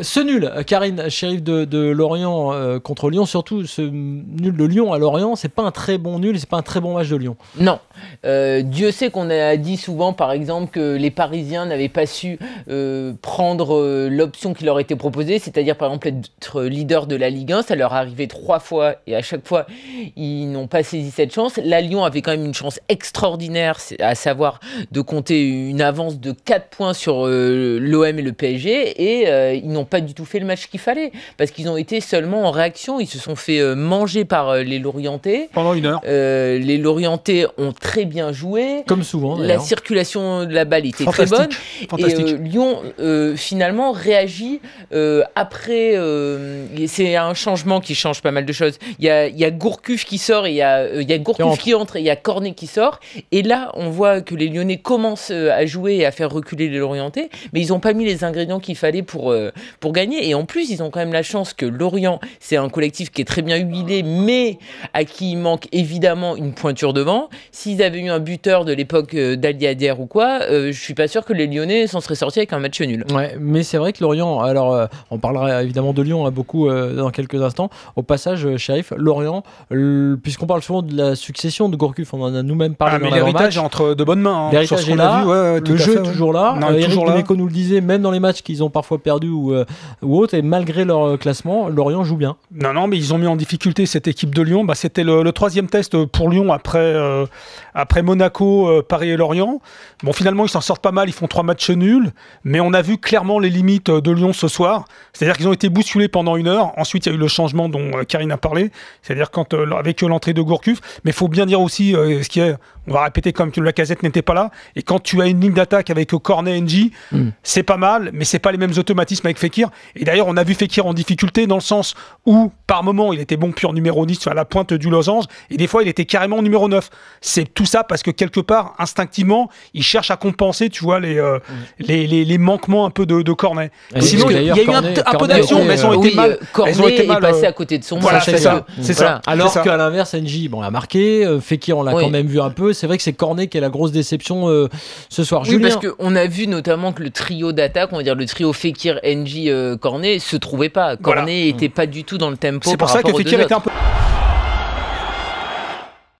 Ce nul, Karine, shérif de Lorient contre Lyon, surtout ce nul de Lyon à Lorient, c'est pas un très bon nul, c'est pas un très bon match de Lyon. Non. Dieu sait qu'on a dit souvent, par exemple, que les Parisiens n'avaient pas su prendre l'option qui leur était proposée, c'est-à-dire par exemple être leader de la Ligue 1. Ça leur est arrivé 3 fois et à chaque fois, ils n'ont pas saisi cette chance. La Lyon avait quand même une chance extraordinaire, à savoir de compter une avance de 4 points sur l'OM et le PSG et ils n'ont pas du tout fait le match qu'il fallait parce qu'ils ont été seulement en réaction. Ils se sont fait manger par les Lorientais. Pendant 1 heure. Les Lorientais ont très bien joué. Comme souvent, la circulation de la balle était très bonne. Fantastique. Et Lyon, finalement, réagit après. C'est un changement qui change pas mal de choses. Il y a Gourcuff qui sort, et il y a Gourcuff qui entre, et il y a Cornet qui sort. Et là, on voit que les Lyonnais commencent à jouer et à faire reculer les Lorientais, mais ils n'ont pas mis les ingrédients qu'il fallait pour gagner. Et en plus, ils ont quand même la chance que Lorient, c'est un collectif qui est très bien huilé, mais à qui il manque évidemment une pointure devant. S'ils avaient eu un buteur de l'époque d'Ali Hader ou quoi, je suis pas sûr que les Lyonnais s'en seraient sortis avec un match nul. Ouais, mais c'est vrai que Lorient, alors on parlera évidemment de Lyon beaucoup dans quelques instants. Au passage, shérif, Lorient, puisqu'on parle souvent de la succession de Gourcuff, on en a nous-mêmes parlé. Mais l'héritage est entre de bonnes mains. L'héritage est là, le jeu est toujours là. Eric Dimeco nous le disait, même dans les matchs qu'ils ont parfois perdus ou autres, et malgré leur classement, Lorient joue bien. Non, mais ils ont mis en difficulté cette équipe de Lyon. C'était le 3e test pour Lyon après Monaco, Paris et Lorient. Bon, finalement, ils s'en sortent pas mal, ils font 3 matchs nuls, mais on a vu clairement les limites de Lyon ce soir. C'est-à-dire qu'ils ont été bousculés pendant 1 heure. Ensuite, il y a eu le changement dont Karine a parlé, c'est-à-dire avec l'entrée de Gourcuff. Mais il faut bien dire aussi ce qui est, on va répéter comme que Lacazette n'était pas là. Et quand tu as une ligne d'attaque avec Cornet, NJ, c'est pas mal, mais c'est pas les mêmes automatismes avec Fekir. Et d'ailleurs, on a vu Fekir en difficulté dans le sens où, par moment, il était bon pur numéro 10 à la pointe du losange, et des fois, il était carrément numéro 9. C'est tout ça parce que quelque part, instinctivement, il cherche à compenser, tu vois, les manquements un peu de Cornet. Sinon, il y a eu un peu d'action, mais elles ont été mal. Cornet est passé à côté de son match. C'est ça. Voilà. Alors qu'à l'inverse, NJ a marqué, Fekir, on l'a quand même vu un peu. C'est vrai que c'est Cornet qui est la grosse déception ce soir. Oui, Julien. Parce qu'on a vu notamment que le trio d'attaque, on va dire le trio Fekir, NJ, Cornet, se trouvait pas. Cornet était pas du tout dans le tempo. C'est pour ça que Fekir était un peu...